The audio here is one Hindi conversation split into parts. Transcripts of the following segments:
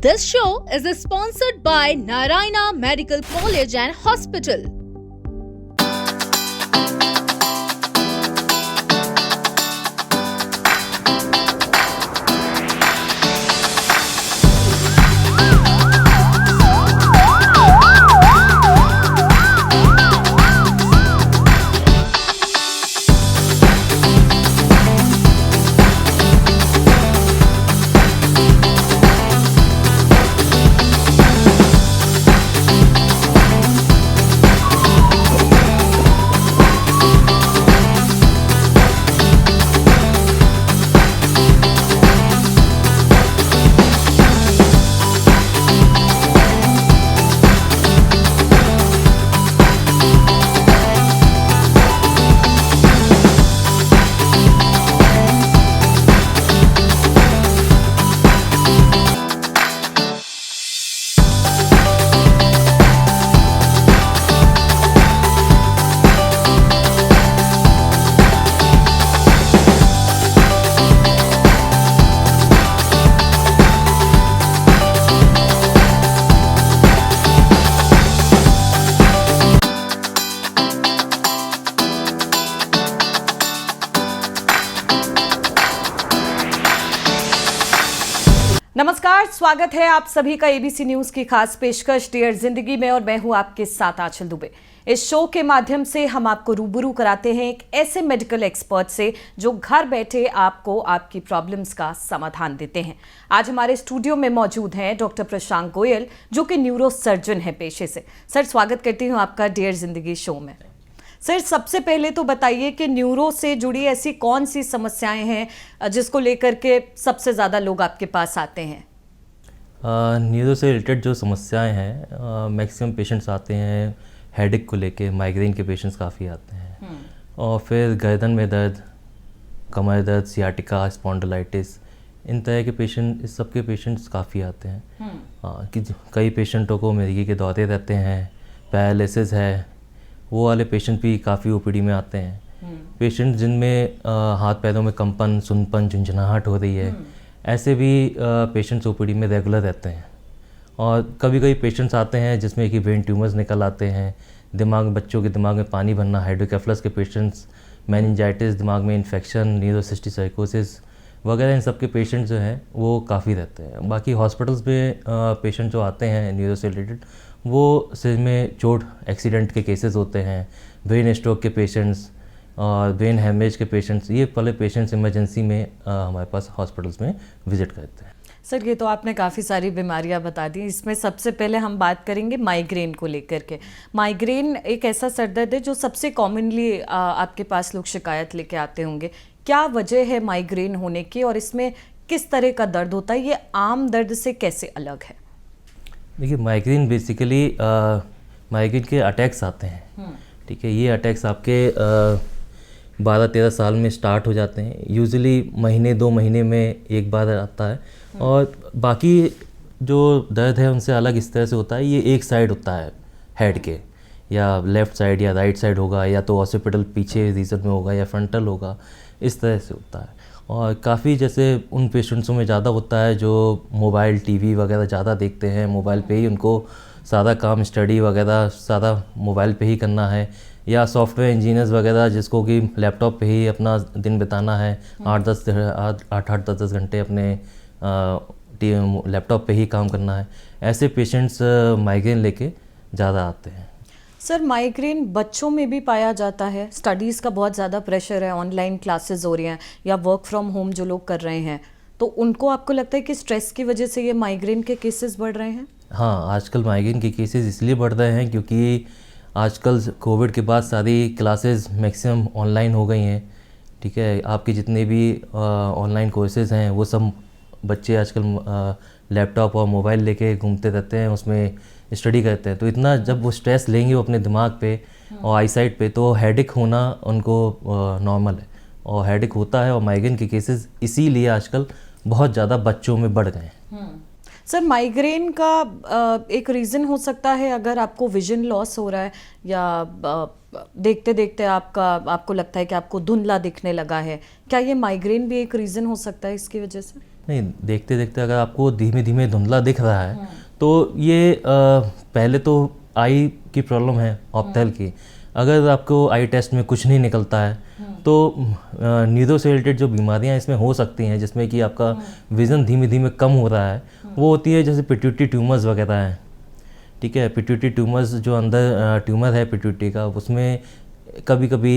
This show is sponsored by Narayana Medical College and Hospital. नमस्कार, स्वागत है आप सभी का एबीसी न्यूज की खास पेशकश डियर जिंदगी में और मैं हूं आपके साथ आंचल दुबे। इस शो के माध्यम से हम आपको रूबरू कराते हैं एक ऐसे मेडिकल एक्सपर्ट से जो घर बैठे आपको आपकी प्रॉब्लम्स का समाधान देते हैं। आज हमारे स्टूडियो में मौजूद हैं डॉक्टर प्रशांत गोयल जो कि न्यूरो सर्जन है पेशे से। सर, स्वागत करती हूँ आपका डियर जिंदगी शो में। सर, सबसे पहले तो बताइए कि न्यूरो से जुड़ी ऐसी कौन सी समस्याएं हैं जिसको लेकर के सबसे ज़्यादा लोग आपके पास आते हैं? न्यूरो से रिलेटेड जो समस्याएं हैं, मैक्सिमम पेशेंट्स आते हैं हेडेक को लेके, माइग्रेन के पेशेंट्स काफ़ी आते हैं। और फिर गर्दन में दर्द, कमर दर्द, सियाटिका, स्पॉन्डिलाइटिस, इन तरह के पेशेंट, इस सब के पेशेंट्स काफ़ी आते हैं। कि कई पेशेंटों को मिर्गी के दौरे रहते हैं, पैरालिसिस है, वो वाले पेशेंट भी काफ़ी ओपीडी में आते हैं। पेशेंट जिनमें हाथ पैरों में कंपन, सुनपन, झुंझुनाहट हो रही है, ऐसे भी पेशेंट्स ओपीडी में रेगुलर रहते हैं। और कभी कभी पेशेंट्स आते हैं जिसमें कि ब्रेन ट्यूमर्स निकल आते हैं, बच्चों के दिमाग में पानी भरना, हाइड्रोकेफलस के पेशेंट्स, मेनिंजाइटिस, दिमाग में इन्फेक्शन, न्यूरोसिस्टिक साइकोसिस वगैरह, इन सब के पेशेंट्स जो हैं वो काफ़ी रहते हैं। बाकी हॉस्पिटल्स में पेशेंट जो आते हैं न्यूरो से रिलेटेड, वो सिर में चोट, एक्सीडेंट के केसेस होते हैं, ब्रेन स्ट्रोक के पेशेंट्स और ब्रेन हैमरेज के पेशेंट्स, ये पहले पेशेंट्स इमरजेंसी में हमारे पास हॉस्पिटल्स में विजिट करते हैं। सर, ये तो आपने काफ़ी सारी बीमारियां बता दी। इसमें सबसे पहले हम बात करेंगे माइग्रेन को लेकर के। माइग्रेन एक ऐसा सर दर्द है जो सबसे कॉमनली आपके पास लोग शिकायत लेके आते होंगे। क्या वजह है माइग्रेन होने की और इसमें किस तरह का दर्द होता है? ये आम दर्द से कैसे अलग है? देखिए, माइग्रेन बेसिकली माइग्रेन के अटैक्स आते हैं। ठीक है, ये अटैक्स आपके 12-13 साल में स्टार्ट हो जाते हैं। यूजुअली महीने 2 महीने में एक बार आता है। और बाकी जो दर्द है उनसे अलग इस तरह से होता है, ये एक साइड होता है हेड के, या लेफ़्ट साइड या राइट साइड होगा, या तो ऑसिपिटल पीछे रीजन में होगा या फ्रंटल होगा, इस तरह से होता है। और काफ़ी जैसे उन पेशेंट्सों में ज़्यादा होता है जो मोबाइल, टीवी वगैरह ज़्यादा देखते हैं, मोबाइल पे ही उनको सारा काम, स्टडी वगैरह सारा मोबाइल पे ही करना है, या सॉफ्टवेयर इंजीनियर्स वगैरह जिसको कि लैपटॉप पे ही अपना दिन बिताना है, 8-10 घंटे अपने लैपटॉप पे ही काम करना है, ऐसे पेशेंट्स माइग्रेन लेके ज़्यादा आते हैं। सर, माइग्रेन बच्चों में भी पाया जाता है? स्टडीज़ का बहुत ज़्यादा प्रेशर है, ऑनलाइन क्लासेस हो रही हैं या वर्क फ्रॉम होम जो लोग कर रहे हैं, तो उनको आपको लगता है कि स्ट्रेस की वजह से ये माइग्रेन के केसेस बढ़ रहे हैं? हाँ, आजकल माइग्रेन के केसेस इसलिए बढ़ रहे हैं क्योंकि आजकल कोविड के बाद सारी क्लासेस मैक्सिमम ऑनलाइन हो गई हैं। ठीक है, आपके जितने भी ऑनलाइन कोर्सेज़ हैं वो सब बच्चे आजकल लैपटॉप और मोबाइल लेके घूमते रहते हैं, उसमें स्टडी करते हैं। तो इतना जब वो स्ट्रेस लेंगे वो अपने दिमाग पे और आईसाइट पे, तो हेडेक होना उनको नॉर्मल है, और हेडेक होता है। और माइग्रेन के केसेस इसीलिए आजकल बहुत ज़्यादा बच्चों में बढ़ गए हैं। सर, माइग्रेन का एक रीज़न हो सकता है अगर आपको विजन लॉस हो रहा है, या देखते देखते आपको लगता है कि आपको धुंधला दिखने लगा है, क्या ये माइग्रेन भी एक रीज़न हो सकता है इसकी वजह से? नहीं, देखते देखते अगर आपको धीमे धीमे धुंधला दिख रहा है तो ये पहले तो आई की प्रॉब्लम है, ऑप्थेल की। अगर आपको आई टेस्ट में कुछ नहीं निकलता है तो नींदों से रिलेटेड जो बीमारियां इसमें हो सकती हैं, जिसमें कि आपका विज़न धीमे धीमे कम हो रहा है, वो होती है जैसे पिट्यूटरी ट्यूमर्स वगैरह हैं। ठीक है, पिट्यूटरी ट्यूमर्स जो अंदर ट्यूमर है पिट्यूटरी का, उसमें कभी कभी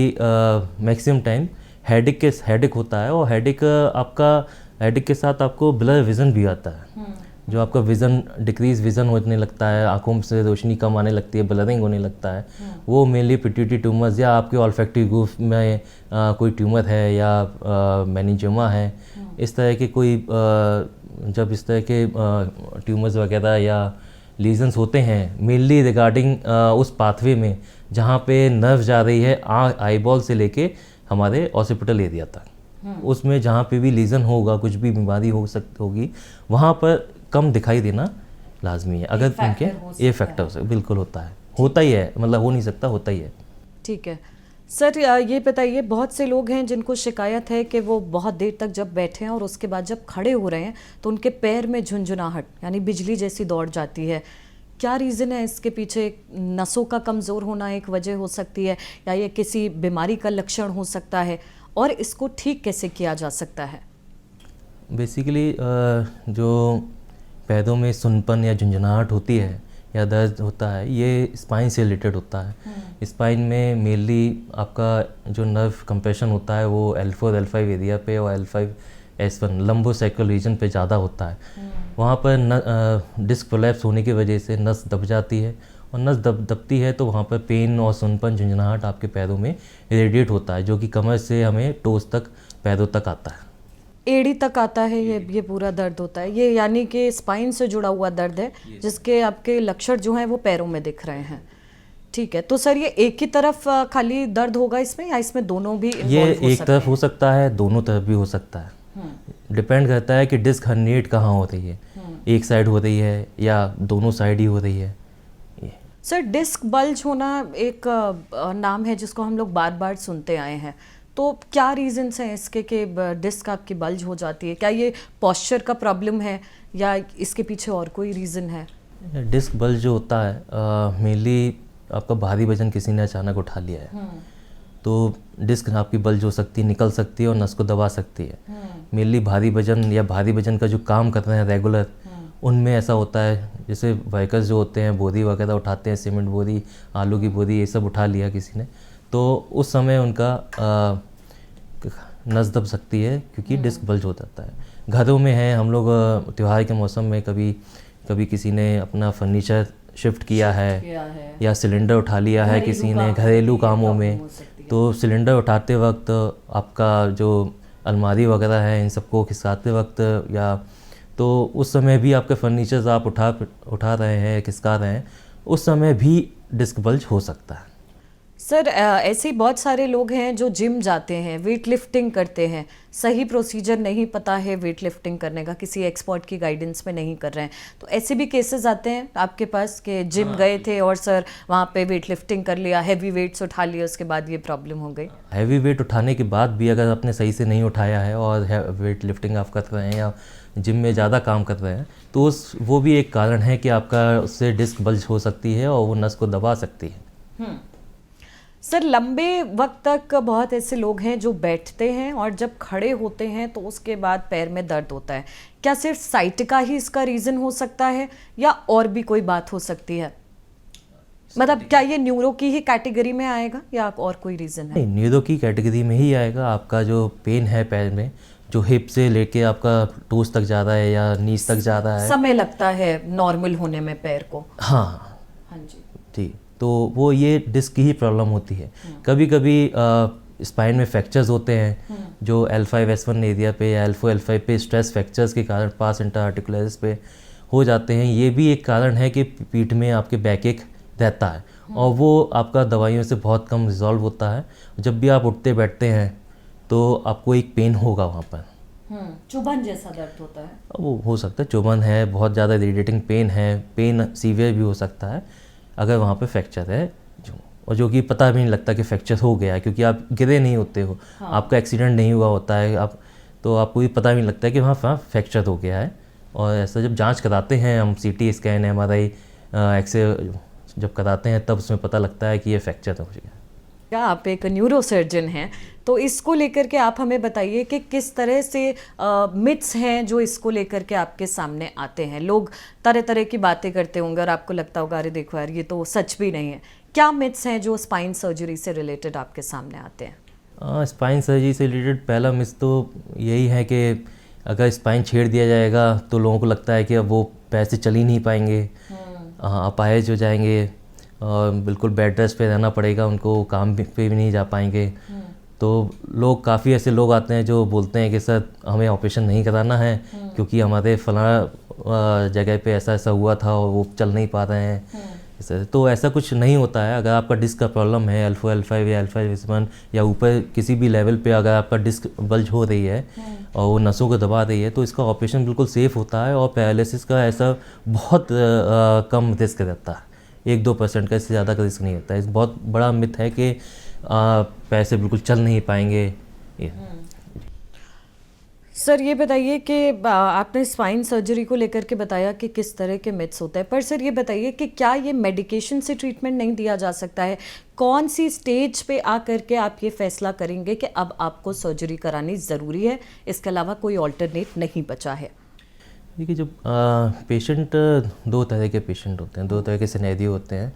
मैक्सिमम टाइम हेडेक होता है, और हेडेक के साथ आपको ब्लर विज़न भी आता है। जो आपका विज़न डिक्रीज विज़न होने लगता है, आंखों से रोशनी कम आने लगती है, ब्लरिंग होने लगता है, वो मेनली पिट्यूटरी ट्यूमर्स या आपके ऑल्फैक्टरी ग्रूव में कोई ट्यूमर है या मेनिंजियोमा है, इस तरह के कोई जब इस तरह के ट्यूमर्स वगैरह या लीजन्स होते हैं, मेनली रिगार्डिंग उस पाथवे में जहाँ पे नर्व जा रही है आईबॉल से लेके हमारे ऑसिपिटल एरिया तक, उसमें जहाँ पे भी लीजन होगा, कुछ भी बीमारी होगी, वहाँ पर कम दिखाई देना लाजमी है। अगर उनके ये फैक्टर से बिल्कुल होता ही है, मतलब हो नहीं सकता, होता ही है। ठीक है सर, ये बताइए, बहुत से लोग हैं जिनको शिकायत है कि वो बहुत देर तक जब बैठे हैं और उसके बाद जब खड़े हो रहे हैं तो उनके पैर में झुंझुनाहट यानी बिजली जैसी दौड़ जाती है। क्या रीज़न है इसके पीछे? नसों का कमज़ोर होना एक वजह हो सकती है, या ये किसी बीमारी का लक्षण हो सकता है, और इसको ठीक कैसे किया जा सकता है? बेसिकली जो पैरों में सुनपन या झुंझुनाहट होती है या दर्द होता है, ये स्पाइन से रिलेटेड होता है। स्पाइन में मेनली आपका जो नर्व कंप्रेशन होता है वो L4 L5 एरिया पे और L5S1 लंबोसेक्रल रीजन पे ज़्यादा होता है। वहाँ पर डिस्क प्रोलैप्स होने की वजह से नस दब जाती है, और नस दबती है तो वहाँ पर पेन और सुनपन झुंझुनाहट आपके पैरों में रेडिएट होता है, जो कि कमर से हमें टोस तक, पैरों तक आता है, एड़ी तक आता है। ये पूरा दर्द होता है, ये यानी कि स्पाइन से जुड़ा हुआ दर्द है, जिसके आपके लक्षण जो हैं वो पैरों में दिख रहे हैं। ठीक है, तो सर ये एक ही तरफ खाली दर्द होगा इसमें, या इसमें दोनों भी ये एक तरफ हो सकता है, दोनों तरफ भी हो सकता है। डिपेंड करता है कि डिस्क हर्निएट कहाँ हो रही है, एक साइड हो रही है या दोनों साइड ही हो रही है। सर डिस्क बल्ज होना एक नाम है जिसको हम लोग बार बार सुनते आए हैं, तो क्या रीजंस हैं इसके कि डिस्क आपकी बल्ज हो जाती है? क्या ये पॉस्चर का प्रॉब्लम है या इसके पीछे और कोई रीज़न है? डिस्क बल्ज जो होता है मेनली आपका भारी वजन किसी ने अचानक उठा लिया है, तो डिस्क आपकी बल्ज हो सकती है, निकल सकती है और नस को दबा सकती है। मेनली भारी वजन या भारी वजन का जो काम कर रहे हैं रेगुलर, उनमें ऐसा होता है। जैसे व्हीकल्स जो होते हैं, बोरी वगैरह उठाते हैं, सीमेंट बोरी, आलू की बोरी, ये सब उठा लिया किसी ने, तो उस समय उनका नस दब सकती है क्योंकि डिस्क बल्ज हो जाता है। घरों में है, हम लोग त्यौहार के मौसम में कभी किसी ने अपना फर्नीचर शिफ्ट किया है या सिलेंडर उठा लिया है किसी ने घरेलू कामों में, तो सिलेंडर उठाते वक्त आपका जो अलमारी वगैरह है, इन सबको खिसकाते वक्त या तो उस समय भी आपके फर्नीचर्स आप उठा रहे हैं, खिसका रहे हैं, उस समय भी डिस्क बल्ज हो सकता है। सर ऐसे ही बहुत सारे लोग हैं जो जिम जाते हैं, वेट लिफ्टिंग करते हैं, सही प्रोसीजर नहीं पता है वेट लिफ्टिंग करने का, किसी एक्सपर्ट की गाइडेंस में नहीं कर रहे हैं, तो ऐसे भी केसेस आते हैं आपके पास कि जिम गए थे और सर वहाँ पे वेट लिफ्टिंग कर लिया, हैवी वेट्स उठा लिए, उसके बाद ये प्रॉब्लम हो गई? हैवी वेट उठाने के बाद भी अगर आपने सही से नहीं उठाया है और वेट लिफ्टिंग आप कर रहे हैं या जिम में ज़्यादा काम कर रहे हैं, तो वो भी एक कारण है कि आपका उससे डिस्क बल्ज हो सकती है और वो नस को दबा सकती है। सर लंबे वक्त तक बहुत ऐसे लोग हैं जो बैठते हैं और जब खड़े होते हैं तो उसके बाद पैर में दर्द होता है, क्या सिर्फ साइटिका ही इसका रीज़न हो सकता है या और भी कोई बात हो सकती है? मतलब क्या ये न्यूरो की ही कैटेगरी में आएगा या और कोई रीज़न है? नहीं, न्यूरो की कैटेगरी में ही आएगा। आपका जो पेन है पैर में, जो हिप से लेके आपका टोस तक जा रहा है या नीज तक जा रहा है, समय लगता है नॉर्मल होने में पैर को। हाँ जी ठीक, तो वो ये डिस्क की ही प्रॉब्लम होती है। कभी कभी स्पाइन में फ्रैक्चर्स होते हैं जो L5S1 एरिया पे या L4 L5 पे स्ट्रेस फ्रैक्चर्स के कारण पास इंटरआर्टिकुलरिस पे हो जाते हैं। ये भी एक कारण है कि पीठ में आपके बैक एक रहता है और वो आपका दवाइयों से बहुत कम रिजॉल्व होता है। जब भी आप उठते बैठते हैं तो आपको एक पेन होगा वहाँ पर, चुभन जैसा दर्द होता है। वो हो सकता है चुभन है, बहुत ज़्यादा रेडिएटिंग पेन है, पेन सीवियर भी हो सकता है अगर वहाँ पे फ्रैक्चर है और जो कि पता भी नहीं लगता कि फ्रैक्चर हो गया है क्योंकि आप गिरे नहीं होते हो। आपका एक्सीडेंट नहीं हुआ होता है, आप तो आपको ये पता भी नहीं लगता है कि वहाँ फ्रैक्चर हो गया है। और ऐसा जब जांच कराते हैं हम, CT स्कैन, MRI, एक्सरे जब कराते हैं तब उसमें पता लगता है कि ये फ्रैक्चर हो गया है। क्या आप एक न्यूरोसर्जन हैं, तो इसको लेकर के आप हमें बताइए कि किस तरह से मिथ्स हैं जो इसको लेकर के आपके सामने आते हैं। लोग तरह तरह की बातें करते होंगे और आपको लगता होगा अरे देखो यार ये तो सच भी नहीं है। क्या मिथ्स हैं जो स्पाइन सर्जरी से रिलेटेड आपके सामने आते हैं? स्पाइन सर्जरी से रिलेटेड पहला मिथ तो यही है कि अगर स्पाइन छेड़ दिया जाएगा तो लोगों को लगता है कि अब वो पैर से चल ही नहीं पाएंगे, अपाहिज हो जाएंगे और बिल्कुल बेड रेस्ट पे रहना पड़ेगा उनको, काम पे भी नहीं जा पाएंगे। तो लोग, काफ़ी ऐसे लोग आते हैं जो बोलते हैं कि सर हमें ऑपरेशन नहीं कराना है क्योंकि हमारे फलाना जगह पे ऐसा ऐसा हुआ था और वो चल नहीं पा रहे हैं। तो ऐसा कुछ नहीं होता है। अगर आपका डिस्क का प्रॉब्लम है, L4, L5 या L5S1 या ऊपर किसी भी लेवल पे अगर आपका डिस्क बल्ज हो रही है और वो नसों को दबा रही है तो इसका ऑपरेशन बिल्कुल सेफ़ होता है और पैरालिसिस का ऐसा बहुत कम रिस्क रहता है, 1-2% का, इससे ज़्यादा का रिस्क नहीं होता है। इस बहुत बड़ा मिथ है कि पैर से बिल्कुल चल नहीं पाएंगे। सर ये बताइए कि आपने स्पाइन सर्जरी को लेकर के बताया कि किस तरह के मिथ्स होते हैं, पर सर ये बताइए कि क्या ये मेडिकेशन से ट्रीटमेंट नहीं दिया जा सकता है? कौन सी स्टेज पे आकर के आप ये फैसला करेंगे कि अब आपको सर्जरी करानी ज़रूरी है, इसके अलावा कोई ऑल्टरनेट नहीं बचा है? देखिए, जब पेशेंट, 2 तरह के पेशेंट होते हैं, 2 तरह के सिनेरियो होते हैं।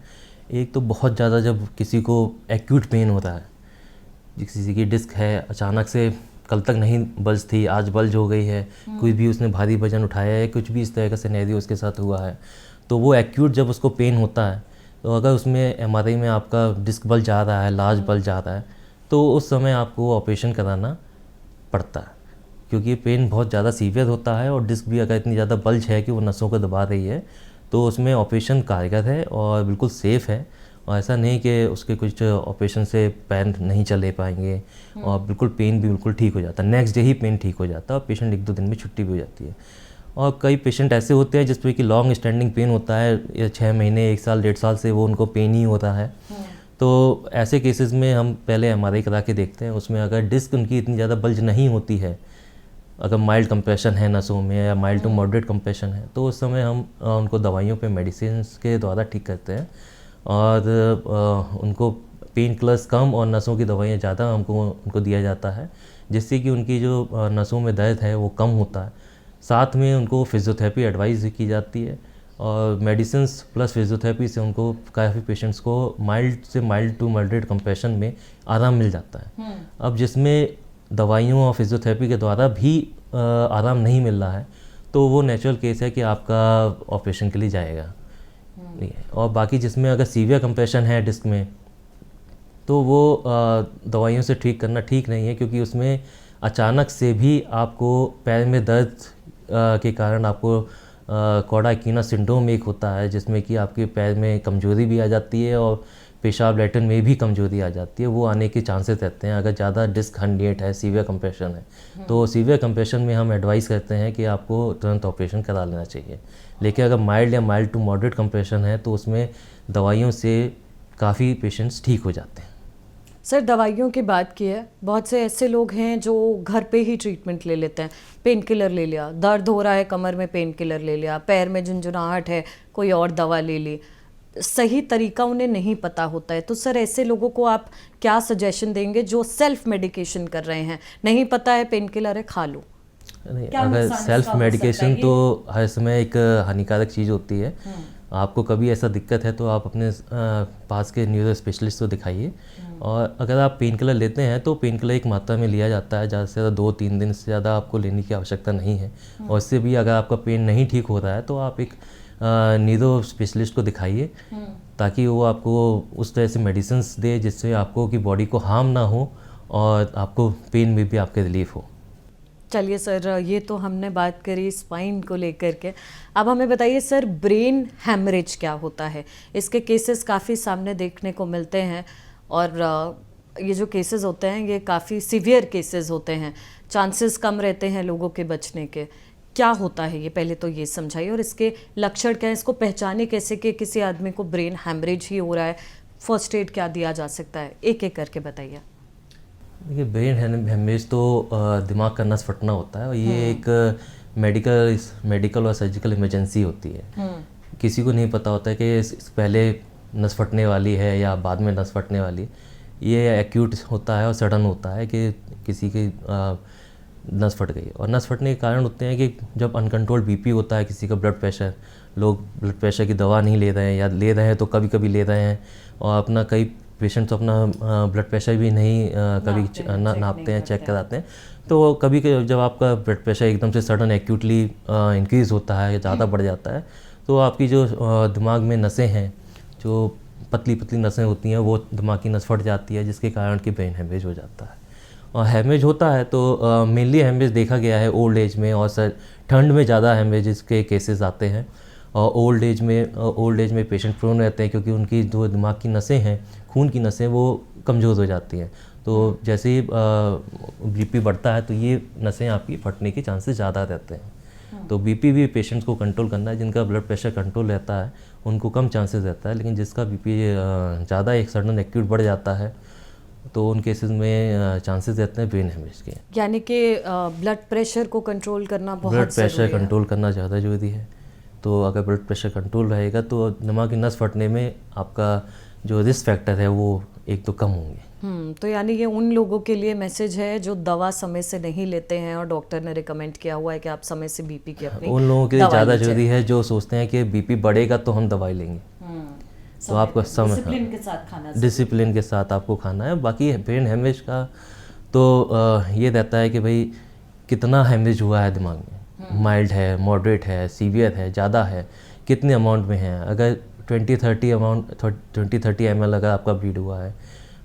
एक तो बहुत ज़्यादा जब किसी को एक्यूट पेन होता है, किसी की डिस्क है, अचानक से कल तक नहीं बल्ज थी, आज बल्ज हो गई है, कोई भी उसने भारी वजन उठाया है, कुछ भी इस तरह का सिनेरियो उसके साथ हुआ है, तो वो एक्यूट जब उसको पेन होता है तो अगर उसमें MRI में आपका डिस्क बल्ज आ रहा है, लार्ज बल्ज आ रहा है, तो उस समय आपको ऑपरेशन कराना पड़ता है क्योंकि पेन बहुत ज़्यादा सीवियर होता है और डिस्क भी अगर इतनी ज़्यादा बल्ज है कि वो नसों को दबा रही है तो उसमें ऑपरेशन कारगर है और बिल्कुल सेफ़ है। और ऐसा नहीं कि उसके कुछ ऑपरेशन से पैर नहीं चले पाएंगे और बिल्कुल पेन भी बिल्कुल ठीक हो जाता है, नेक्स्ट डे ही पेन ठीक हो जाता है और पेशेंट 1-2 दिन में छुट्टी भी हो जाती है। और कई पेशेंट ऐसे होते हैं जिसपे कि लॉन्ग स्टैंडिंग पेन होता है, 6 महीने, 1 साल, 1.5 साल से वो उनको पेन ही होता है। तो ऐसे केसेस में हम पहले MRI करा के देखते हैं, उसमें अगर डिस्क उनकी इतनी ज़्यादा बल्ज नहीं होती है, अगर माइल्ड कंप्रेशन है नसों में या माइल्ड टू मॉडरेट कंप्रेशन है, तो उस समय हम उनको दवाइयों पे मेडिसिन के द्वारा ठीक करते हैं और उनको पेन किलर्स कम और नसों की दवाइयाँ ज़्यादा उनको दिया जाता है, जिससे कि उनकी जो नसों में दर्द है वो कम होता है। साथ में उनको फिजियोथेरेपी एडवाइस भी की जाती है और मेडिसिन्स प्लस फिजियोथेरेपी से उनको, काफ़ी पेशेंट्स को माइल्ड से माइल्ड टू मॉडरेट कंप्रेशन में आराम मिल जाता है। अब जिसमें दवाइयों और फिजियोथेरेपी के द्वारा भी आराम नहीं मिल रहा है तो वो नेचुरल केस है कि आपका ऑपरेशन के लिए जाएगा। और बाकी जिसमें अगर सीवियर कंप्रेशन है डिस्क में तो वो दवाइयों से ठीक करना ठीक नहीं है क्योंकि उसमें अचानक से भी आपको पैर में दर्द के कारण आपको कॉडा इक्विना सिंड्रोम एक होता है जिसमें कि आपके पैर में कमजोरी भी आ जाती है और पेशाब लैट्रिन में भी कमजोरी आ जाती है, वो आने के चांसेस रहते हैं अगर ज़्यादा डिस्क हर्निएट है, सीवियर कंप्रेशन है। तो सीवियर कंप्रेशन में हम एडवाइस करते हैं कि आपको तुरंत ऑपरेशन करा लेना चाहिए। लेकिन अगर माइल्ड या माइल्ड टू मॉडरेट कंप्रेशन है तो उसमें दवाइयों से काफ़ी पेशेंट्स ठीक हो जाते हैं। सर दवाइयों की बात की है, बहुत से ऐसे लोग हैं जो घर पे ही ट्रीटमेंट ले लेते हैं, पेन किलर ले लिया, दर्द हो रहा है कमर में पेन किलर ले लिया, पैर में झुंझुनाहट है कोई और दवा ले ली, सही तरीका उन्हें नहीं पता होता है। तो सर ऐसे लोगों को आप क्या सजेशन देंगे जो सेल्फ मेडिकेशन कर रहे हैं, नहीं पता है पेन किलर है खा लो? अगर सेल्फ मेडिकेशन तो हर समय एक हानिकारक चीज़ होती है। आपको कभी ऐसा दिक्कत है तो आप अपने पास के न्यूरो स्पेशलिस्ट को दिखाइए। और अगर आप पेन किलर लेते हैं तो पेन किलर एक मात्रा में लिया जाता है, ज़्यादा से ज़्यादा 2-3 दिन से ज़्यादा आपको लेने की आवश्यकता नहीं है। और इससे भी अगर आपका पेन नहीं ठीक हो रहा है तो आप एक न्यूरो स्पेशलिस्ट को दिखाइए ताकि वो आपको उस तरह से मेडिसिन्स दे जिससे आपको कि बॉडी को हार्म ना हो और आपको पेन में भी आपके रिलीफ हो। चलिए सर, ये तो हमने बात करी स्पाइन को लेकर के। अब हमें बताइए सर, ब्रेन हैमरेज क्या होता है? इसके केसेस काफ़ी सामने देखने को मिलते हैं और ये जो केसेस होते हैं ये काफ़ी सीवियर केसेस होते हैं, चांसेस कम रहते हैं लोगों के बचने के। क्या होता है ये पहले तो ये समझाइए और इसके लक्षण क्या है, इसको पहचाने कैसे कि किसी आदमी को ब्रेन हैमरेज ही हो रहा है, फर्स्ट एड क्या दिया जा सकता है, एक एक करके बताइए। देखिए ब्रेन हेमरेज तो दिमाग का नस फटना होता है और ये एक मेडिकल और सर्जिकल इमरजेंसी होती है। किसी को नहीं पता होता है कि पहले नस फटने वाली है या बाद में नस फटने वाली है। ये एक्यूट होता है और सडन होता है कि किसी की नस फट गई। और नस फटने के कारण होते हैं कि जब अनकंट्रोल्ड बीपी होता है, किसी का ब्लड प्रेशर, लोग ब्लड प्रेशर की दवा नहीं ले रहे हैं या ले रहे हैं तो कभी कभी ले रहे हैं, और अपना कई पेशेंट तो अपना ब्लड प्रेशर भी नहीं कभी नापते हैं, चेक कराते हैं। तो कभी जब आपका ब्लड प्रेशर एकदम से सडन एक्यूटली इंक्रीज़ होता है, ज़्यादा बढ़ जाता है, तो आपकी जो दिमाग में नसें हैं, जो पतली पतली नसें होती हैं, वो दिमाग की नस फट जाती है, जिसके कारण कि ब्रेन हेमरेज हो जाता है। और हेमरेज होता है तो मेनली हेमरेज देखा गया है ओल्ड एज में, और ठंड में ज़्यादा हेमरेज के केसेस आते हैं। और ओल्ड एज में पेशेंट प्रोन रहते हैं क्योंकि उनकी जो दिमाग की नसें हैं, खून की नसें, वो कमज़ोर हो जाती हैं। तो जैसे ही बीपी बढ़ता है तो ये नसें आपकी फटने के चांसेस ज़्यादा रहते हैं। तो बीपी भी पेशेंट्स को कंट्रोल करना है। जिनका ब्लड प्रेशर कंट्रोल रहता है उनको कम चांसेस रहता है, लेकिन जिसका बीपी ज़्यादा एक सडन एक्यूट बढ़ जाता है तो उन केसेस में चांसेस रहते हैं ब्रेन हेमरेज के। यानी कि ब्लड प्रेशर को कंट्रोल करना बहुत ब्लड प्रेशर ज़रूरी है। कंट्रोल करना ज़्यादा ज़रूरी है। तो अगर ब्लड प्रेशर कंट्रोल रहेगा तो दिमाग की नस फटने में आपका जो रिस्क फैक्टर है वो एक तो कम होंगे। तो यानी ये उन लोगों के लिए मैसेज है जो दवा समय से नहीं लेते हैं और डॉक्टर ने रिकमेंड किया हुआ है कि आप समय से बीपी की अपनी उन लोगों के लिए दवाई ज़्यादा लीजिए। जरूरी है जो सोचते हैं कि बीपी बढ़ेगा तो हम दवाई लेंगे। तो आपको डिसिप्लिन के साथ खाना डिसिप्लिन के साथ आपको खाना है। बाकी ब्रेन हेमरेज का तो ये रहता है कि भाई कितना हेमरेज हुआ है दिमाग में, माइल्ड है, मॉडरेट है, सीवियर है, ज़्यादा है, कितने अमाउंट में है। अगर 20-30 ml अगर आपका ब्लीड हुआ है,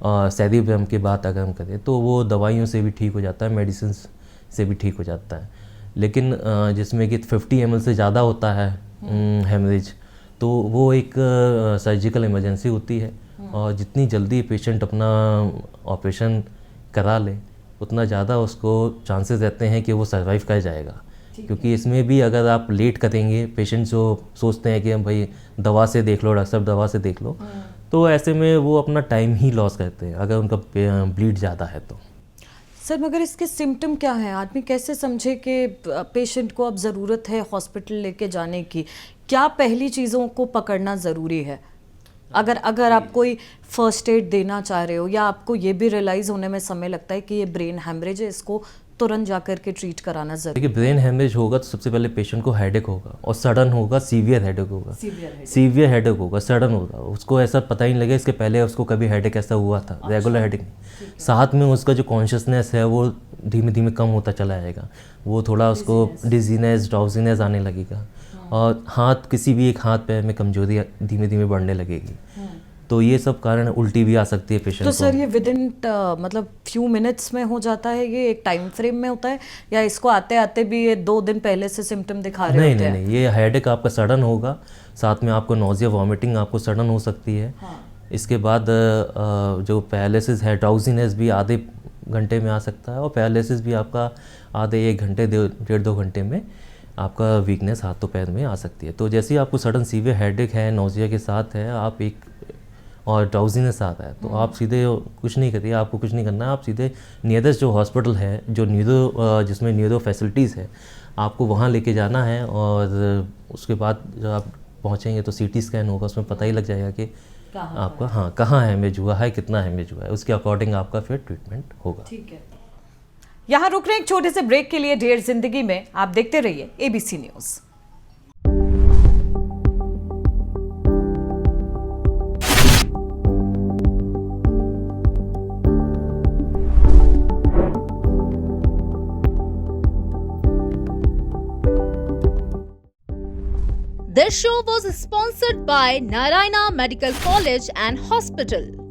और सेरिब्रम की बात अगर हम करें तो वो दवाइयों से भी ठीक हो जाता है, मेडिसिन से भी ठीक हो जाता है। लेकिन जिसमें कि 50 ml से ज़्यादा होता है हेमरेज, तो वो एक सर्जिकल इमरजेंसी होती है। और जितनी जल्दी पेशेंट अपना ऑपरेशन करा ले उतना ज़्यादा उसको चांसेस रहते हैं कि वो सर्वाइव कर जाएगा। क्योंकि इसमें भी अगर आप लेट करेंगे, पेशेंट जो सोचते हैं कि हम भाई दवा से देख लो, डॉक्टर साहब दवा से देख लो, तो ऐसे में वो अपना टाइम ही लॉस करते हैं अगर उनका ब्लीड ज़्यादा है तो। सर मगर इसके सिम्टम क्या हैं? आदमी कैसे समझे कि पेशेंट को अब ज़रूरत है हॉस्पिटल लेके जाने की? क्या पहली चीज़ों को पकड़ना ज़रूरी है? अगर आप कोई फर्स्ट एड देना चाह रहे हो, या आपको ये भी रियलाइज़ होने में समय लगता है कि ये ब्रेन हेमरेज है, इसको तुरंत जाकर के ट्रीट कराना ज़रूरी है। देखिए ब्रेन हेमरेज होगा तो सबसे पहले पेशेंट को हेडेक होगा, और सडन होगा, सीवियर हेडेक होगा, सीवियर हेडेक होगा, सडन होगा। उसको ऐसा पता ही नहीं लगेगा इसके पहले उसको कभी हेडेक ऐसा हुआ था, रेगुलर हेडेक नहीं। साथ में उसका जो कॉन्शियसनेस है वो धीमे धीमे कम होता चला जाएगा, वो थोड़ा उसको डिजीनेस, ड्राउजीनेस आने लगेगा, और हाथ, किसी भी एक हाथ पैर में कमजोरी धीमे धीमे बढ़ने लगेगी। तो ये सब कारण, उल्टी भी आ सकती है पेशेंट तो को। सर ये विद इन मतलब फ्यू मिनट्स में हो जाता है, ये एक टाइम फ्रेम में होता है, या इसको आते आते भी ये 2 दिन पहले से सिम्टम दिखा रहे होते हैं? नहीं, ये हेडेक आपका सडन होगा, साथ में आपको नोजिया, वॉमिटिंग आपको सडन हो सकती है। इसके बाद जो पैरालिसिस है, ड्राउजीनेस भी आधे घंटे में आ सकता है, और पैरालिसिस भी आपका आधे 1 घंटे, 1.5-2 घंटे में आपका वीकनेस हाथों पैर में आ सकती है। तो जैसे ही आपको सडन सीवियर हेडेक है, नोजिया के साथ है, आप एक और ड्राउजीनेस आता है, तो आप सीधे कुछ नहीं करिए, आपको कुछ नहीं करना है। आप सीधे नियरेस्ट जो हॉस्पिटल है, जो जिसमें न्यूरो फैसिलिटीज़ है, आपको वहाँ लेके जाना है। और उसके बाद जब आप पहुँचेंगे तो CT स्कैन होगा, उसमें पता ही लग जाएगा कि आपका कहाँ हेमरेज हुआ है, कितना हेमरेज हुआ है, उसके अकॉर्डिंग आपका फिर ट्रीटमेंट होगा। ठीक है, यहाँ रुक रहे हैं एक छोटे से ब्रेक के लिए। ढेर जिंदगी में आप देखते रहिए ABC news. This show was sponsored by Narayana Medical College and Hospital.